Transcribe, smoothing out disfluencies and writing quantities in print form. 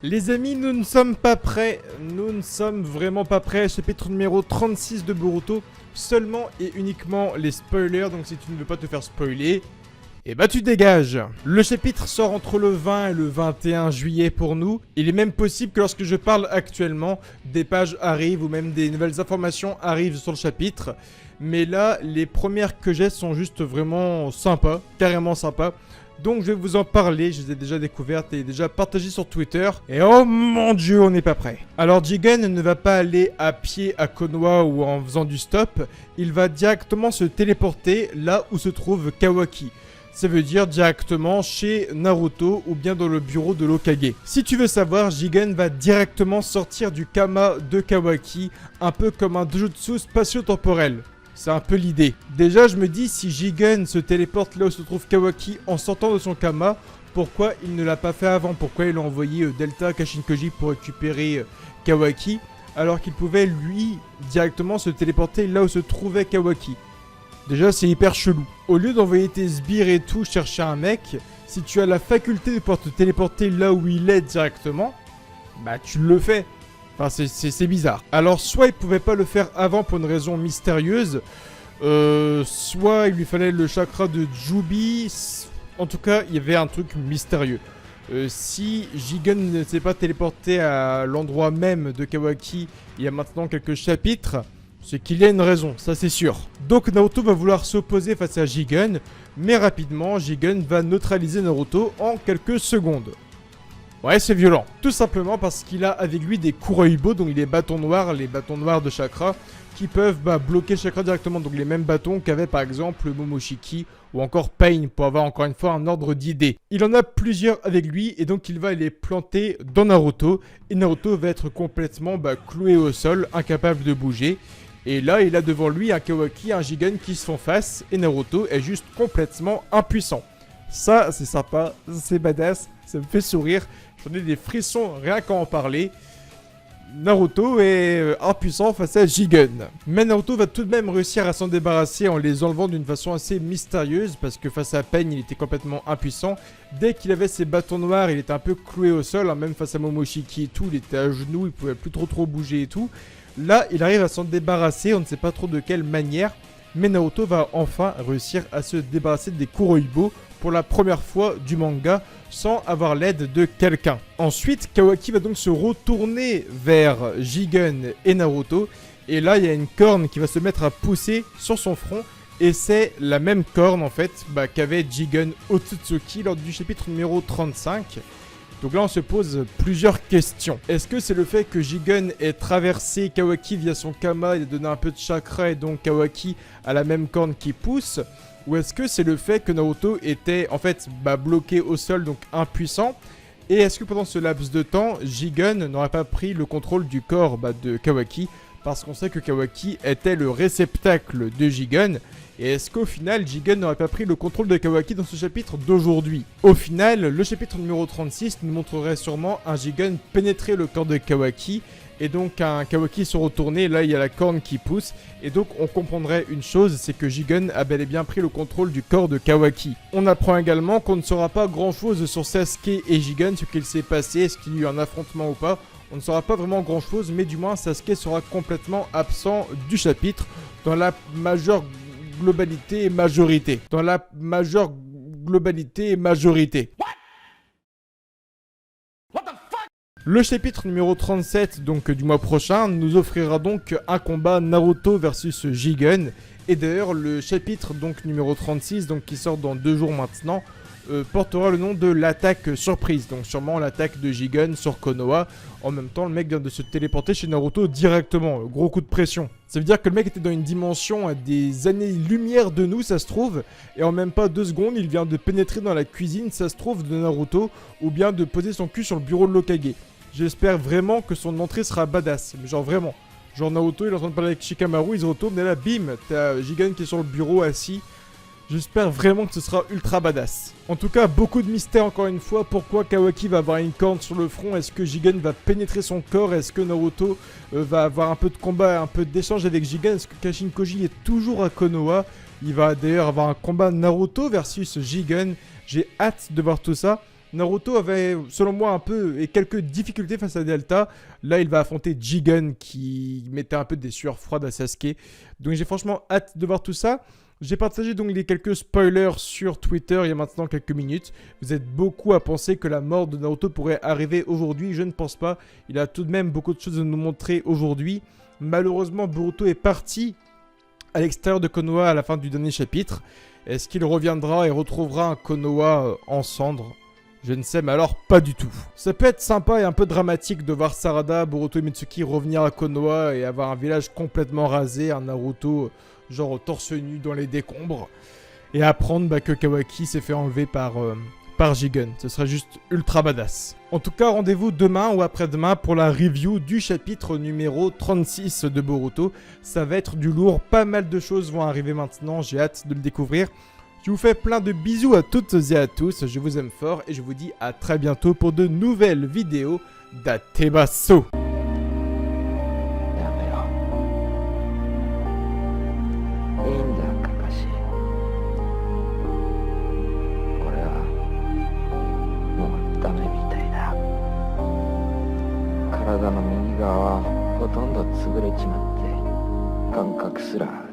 Les amis, nous ne sommes pas prêts, nous ne sommes vraiment pas prêts. Chapitre numéro 36 de Boruto, seulement et uniquement les spoilers, donc si tu ne veux pas te faire spoiler, eh bah tu dégages. Le chapitre sort entre le 20 et le 21 juillet pour nous. Il est même possible que lorsque je parle actuellement, des pages arrivent ou même des nouvelles informations arrivent sur le chapitre. Mais là, les premières que j'ai sont juste vraiment sympas, carrément sympas. Donc je vais vous en parler, je les ai déjà découvertes et déjà partagées sur Twitter. Et oh mon dieu, on n'est pas prêt. Alors Jigen ne va pas aller à pied à Konoha ou en faisant du stop. Il va directement se téléporter là où se trouve Kawaki. Ça veut dire directement chez Naruto ou bien dans le bureau de l'Hokage. Si tu veux savoir, Jigen va directement sortir du Kama de Kawaki, un peu comme un Dojutsu spatio-temporel. C'est un peu l'idée. Déjà, je me dis, si Jigen se téléporte là où se trouve Kawaki en sortant de son Kama, pourquoi il ne l'a pas fait avant? Pourquoi il a envoyé Delta à Kashinkoji pour récupérer Kawaki, alors qu'il pouvait, lui, directement se téléporter là où se trouvait Kawaki? Déjà, c'est hyper chelou. Au lieu d'envoyer tes sbires et tout chercher un mec, si tu as la faculté de pouvoir te téléporter là où il est directement, bah tu le fais. Enfin, c'est bizarre. Alors, soit il pouvait pas le faire avant pour une raison mystérieuse, soit il lui fallait le chakra de Jubi. En tout cas, il y avait un truc mystérieux. Si Jigen ne s'est pas téléporté à l'endroit même de Kawaki il y a maintenant quelques chapitres, c'est qu'il y a une raison, ça c'est sûr. Donc Naruto va vouloir s'opposer face à Jigen, mais rapidement, Jigen va neutraliser Naruto en quelques secondes. Ouais, c'est violent. Tout simplement parce qu'il a avec lui des Kuroibo, donc les bâtons noirs de chakra, qui peuvent bloquer le chakra directement. Donc les mêmes bâtons qu'avait par exemple Momoshiki ou encore Pain, pour avoir encore une fois un ordre d'idée. Il en a plusieurs avec lui et donc il va les planter dans Naruto. Et Naruto va être complètement cloué au sol, incapable de bouger. Et là, il a devant lui un Kawaki, un Jigen qui se font face. Et Naruto est juste complètement impuissant. Ça, c'est sympa, c'est badass, ça me fait sourire. J'en ai des frissons rien qu'à en parler. Naruto est impuissant face à Jigen. Mais Naruto va tout de même réussir à s'en débarrasser en les enlevant d'une façon assez mystérieuse. Parce que face à Pain, il était complètement impuissant. Dès qu'il avait ses bâtons noirs, il était un peu cloué au sol. Hein, même face à Momoshiki et tout, il était à genoux, il pouvait plus trop bouger et tout. Là, il arrive à s'en débarrasser, on ne sait pas trop de quelle manière. Mais Naruto va enfin réussir à se débarrasser des Kuroibo pour la première fois du manga sans avoir l'aide de quelqu'un. Ensuite, Kawaki va donc se retourner vers Jigen et Naruto. Et là, il y a une corne qui va se mettre à pousser sur son front. Et c'est la même corne en fait qu'avait Jigen Otsutsuki lors du chapitre numéro 35. Donc là, on se pose plusieurs questions. Est-ce que c'est le fait que Jigen ait traversé Kawaki via son Kama et donné un peu de chakra et donc Kawaki a la même corne qui pousse? Ou est-ce que c'est le fait que Naruto était en fait bloqué au sol, donc impuissant? Et est-ce que pendant ce laps de temps, Jigen n'aurait pas pris le contrôle du corps de Kawaki? Parce qu'on sait que Kawaki était le réceptacle de Jigen. Et est-ce qu'au final, Jigen n'aurait pas pris le contrôle de Kawaki dans ce chapitre d'aujourd'hui? Au final, le chapitre numéro 36 nous montrerait sûrement un Jigen pénétrer le corps de Kawaki. Et donc un Kawaki se retourner, là il y a la corne qui pousse. Et donc on comprendrait une chose, c'est que Jigen a bel et bien pris le contrôle du corps de Kawaki. On apprend également qu'on ne saura pas grand chose sur Sasuke et Jigen, ce qu'il s'est passé, est-ce qu'il y a eu un affrontement ou pas. On ne saura pas vraiment grand chose, mais du moins Sasuke sera complètement absent du chapitre dans la majeure globalité et majorité. Dans la majeure globalité et majorité. Le chapitre numéro 37 donc du mois prochain nous offrira donc un combat Naruto versus Jigen. Et d'ailleurs le chapitre donc numéro 36 donc qui sort dans 2 jours maintenant portera le nom de l'attaque surprise. Donc sûrement l'attaque de Jigen sur Konoha. En même temps le mec vient de se téléporter chez Naruto directement. Gros coup de pression. Ça veut dire que le mec était dans une dimension à des années-lumière de nous, ça se trouve. Et en même pas 2 secondes, il vient de pénétrer dans la cuisine, ça se trouve, de Naruto. Ou bien de poser son cul sur le bureau de l'Hokage. J'espère vraiment que son entrée sera badass. Mais genre vraiment. Genre Naruto, il est en train de parler avec Shikamaru, il se retourne et là, bim, t'as Jigen qui est sur le bureau assis. J'espère vraiment que ce sera ultra badass. En tout cas, beaucoup de mystères encore une fois. Pourquoi Kawaki va avoir une corne sur le front? Est-ce que Jigen va pénétrer son corps? Est-ce que Naruto va avoir un peu de combat, un peu d'échange avec Jigen? Est-ce que Kashinkoji est toujours à Konoha? Il va d'ailleurs avoir un combat Naruto versus Jigen. J'ai hâte de voir tout ça. Naruto avait, selon moi, un peu et quelques difficultés face à Delta. Là, il va affronter Jigen qui mettait un peu des sueurs froides à Sasuke. Donc j'ai franchement hâte de voir tout ça. J'ai partagé donc les quelques spoilers sur Twitter il y a maintenant quelques minutes. Vous êtes beaucoup à penser que la mort de Naruto pourrait arriver aujourd'hui. Je ne pense pas. Il a tout de même beaucoup de choses à nous montrer aujourd'hui. Malheureusement, Boruto est parti à l'extérieur de Konoha à la fin du dernier chapitre. Est-ce qu'il reviendra et retrouvera un Konoha en cendres? Je ne sais, mais alors pas du tout. Ça peut être sympa et un peu dramatique de voir Sarada, Boruto et Mitsuki revenir à Konoha et avoir un village complètement rasé, un Naruto genre torse nu dans les décombres, et apprendre que Kawaki s'est fait enlever par Jigen. Ce serait juste ultra badass. En tout cas, rendez-vous demain ou après-demain pour la review du chapitre numéro 36 de Boruto. Ça va être du lourd, pas mal de choses vont arriver maintenant, j'ai hâte de le découvrir. Je vous fais plein de bisous à toutes et à tous, je vous aime fort et je vous dis à très bientôt pour de nouvelles vidéos d'Atebaso. やめろ。いいんだ、カカシ。俺はもうダメみたいだ。体の右側はほとんど潰れちまって感覚すら